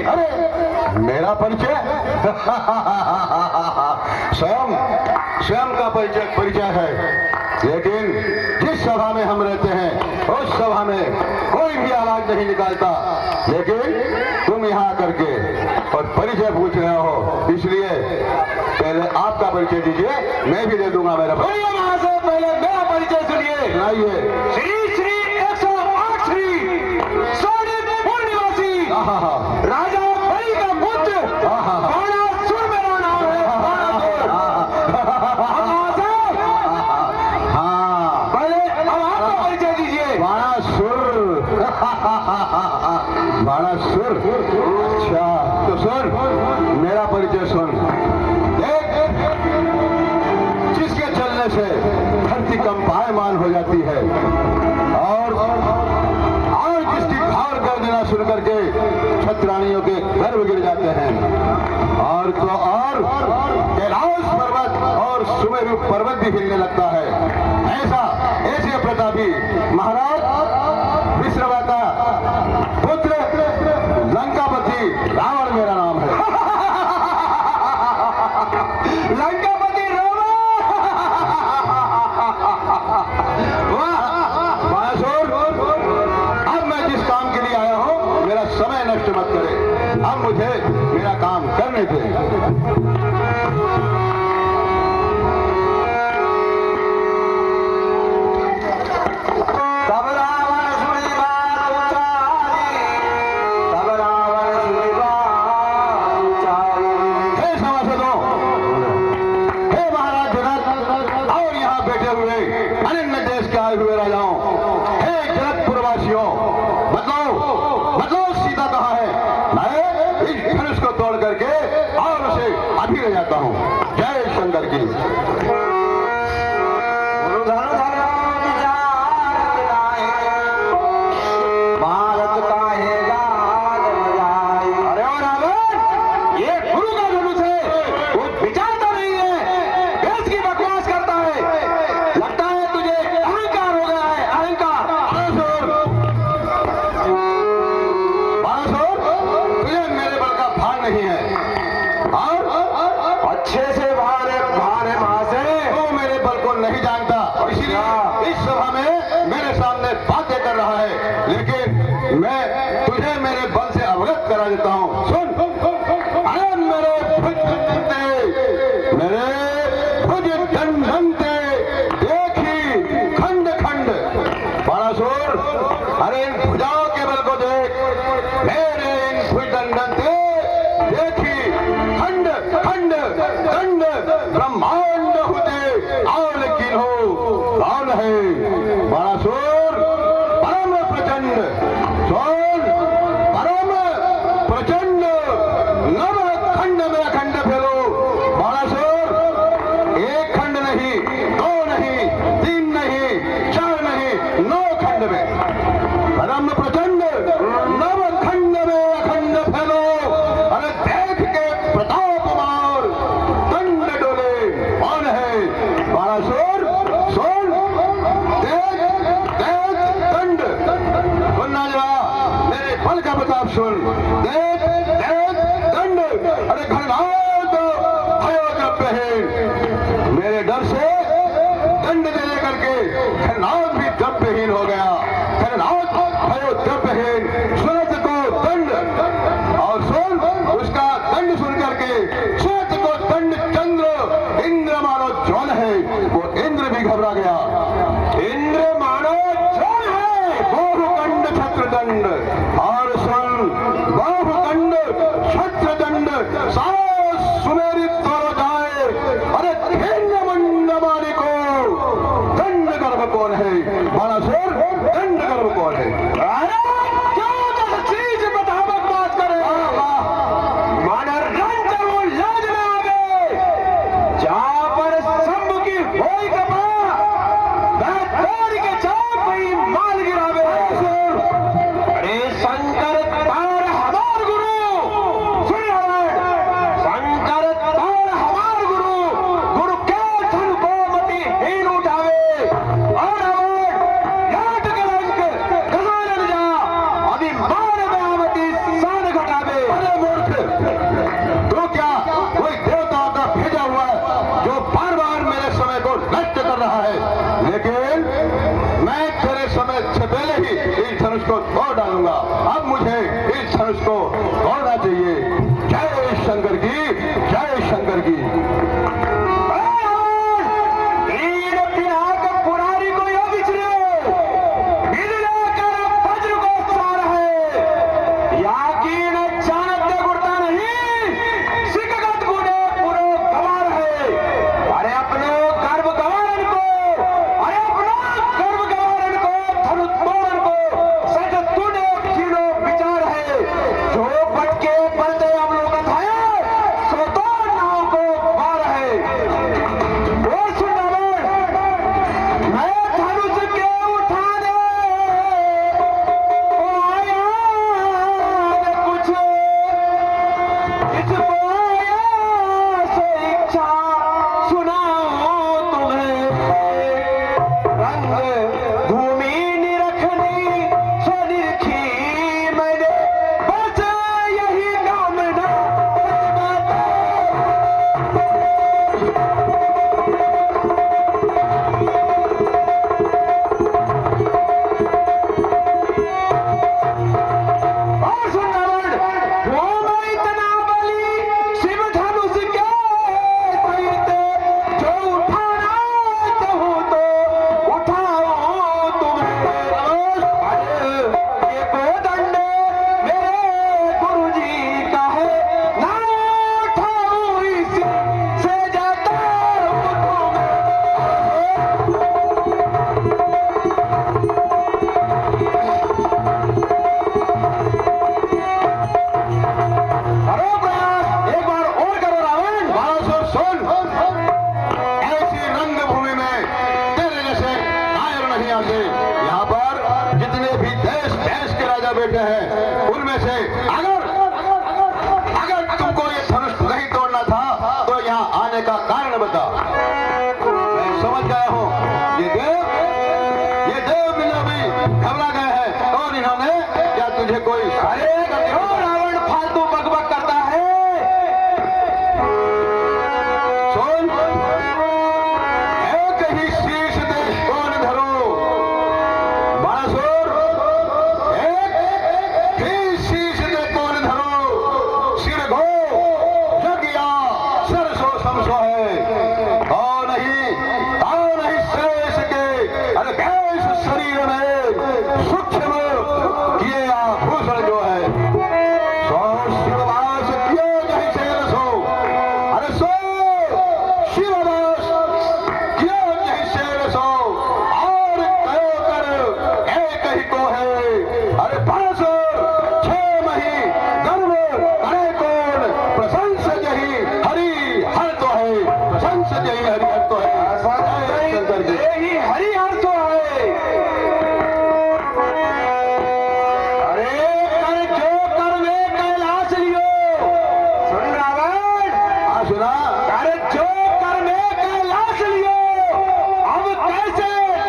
अरे मेरा परिचय स्वयं का परिचय है, लेकिन जिस सभा में हम रहते हैं उस सभा में कोई भी आवाज नहीं निकालता, लेकिन तुम यहाँ करके और परिचय पूछ रहे हो, इसलिए पहले आपका परिचय दीजिए, मैं भी दे दूंगा मेरा। बोलिए महाशय, पहले मेरा परिचय सुनिए। सुनाइए। श्री 108 श्री सोनीतपुर निवासी राजा बलि का पुत्र बाणासुर मेरा नाम है। पहले अब आपका परिचय दीजिए। बाणासुर, अच्छा तो सुन मेरा परिचय सुन। देख, जिसके चलने से धरती कंपायमान हो जाती है और जिसकी घाव गर्जना सुन करके छत्राणियों के गर्भ गिर जाते हैं, और तो और कैलाश पर्वत और सुमेरु पर्वत भी हिलने लगता है, ऐसे प्रतापी महाराज विश्रवा का पुत्र लंकापति रावण मेरा नाम है। लंकापति रावण। अब मैं जिस काम के लिए आया हूं, मेरा समय नष्ट मत करे, अब मुझे मेरा काम करने दे। जाता हूं। जय शंकर की। भारत का है गान बजाए। अरे और रावण, ये गुरु का जुलूस है, कुछ विचारता नहीं है, देश की बकवास करता है, लगता है तुझे अहंकार हो गया है, अहंकार। बाणासुर, तुझे मेरे बल का भान नहीं है, और अच्छे से भारे महाशय, तू मेरे बल को नहीं जानता, इसलिए इस सभा में मेरे सामने बातें कर रहा है, लेकिन मैं तुझे मेरे बल से अवगत करा देता हूं। सुन, अरे मेरे भुज दंडनते देखी खंड खंड। बाणासुर, अरे इन भुजाओं के बल को देख, मेरे इन भुज दंडनते देखी खंड खंड दंड ब्रह्मांड होते और लेकिन हो कौन है? बाणासुर परम प्रचंड, सोन परम प्रचंड, नव खंड में अखंड फैलो। बाणासुर, एक खंड नहीं, दो नहीं, तीन नहीं, चार नहीं, 9 खंड में परम प्रचंड नव खंड में अखंड फैलो। अरे देख के प्रताप मार दंड डोले, कौन है? बाणासुर सुन, देख देख दंड, सुनना जरा मेरे बल का प्रताप सुन। देख देख दंड, अरे घरनाथ भयो द्रव्यहीन, मेरे डर से दंड देने करके घरनाथ भी द्रव्यहीन हो गया। घरनाथ भयो द्रव्यहीन, सूरज को दंड, और सुन उसका दंड सुन करके सूरज को दंड चंद्र इंद्र मानो जौन है, वो इंद्र भी घबरा गया। इंद्र मानो जौन है, बाहुदंड छत्रदंड, और सुन बाहुदंड छत्रदंड सास सुमेरी द्वारा जाए। अरे खिन्न मुंड मारी को दंड गर्भ कौन है? बाणासुर, दंड गर्भ कौन है? अरे क्यों तो चीज बतावक बात करे, माना रंज वो लाज में आ गए, जहां पर शंभु की होई कपा, वह तोड़ के चाप ही माल गिरावे। अरे इसको तोड़ डालूंगा। अब मुझे इस धनुष को तोड़ना चाहिए। जय शंकर की, जय शंकर की। तीन पिनाक पुरारी को यो बिछड़े मिलने कर वज्र को सार है। याकीन जानत गुड़ता नहीं सिकगत गुणे पुरो गवार है। अरे अपनो गर्भ गवारन को, अरे अपनो गर्भ गवारन को धनु तोड़न को सच तूने किलो विचार है। जो पटके पलटे अवलोकन है सो तो नाव को पार है। ओ सुंदर मैं धनुष के उठाने को आया न कुछ इस पाया से इच्छा सुनाऊं तुम्हें। रंग भूमि निरखनी सो निरखी मैंने बस यही कामना। और सुंदर वो मैं इतना बली शिव धनुष के सहित जो उठाना चाहूं तो उठाऊं तुम्हें। अरे ये कोदंड मेरे गुरुजी का है ना उठाऊं इसी से जाता हूं करो प्रयास, एक बार और करो रावण। बालासुर सुन, ऐसी रंगभूमि में तेरे जैसे नायर नहीं आते। यहाँ पर जितने भी देश देश के राजा बेटे हैं उनमें से अगर तुमको ये धनुष नहीं तोड़ना था तो यहाँ आने का कारण बता। मैं समझ गया हूँ ये देव मिलो भी घबरा गए हैं। और इन्होंने क्या तुझे कोई अरे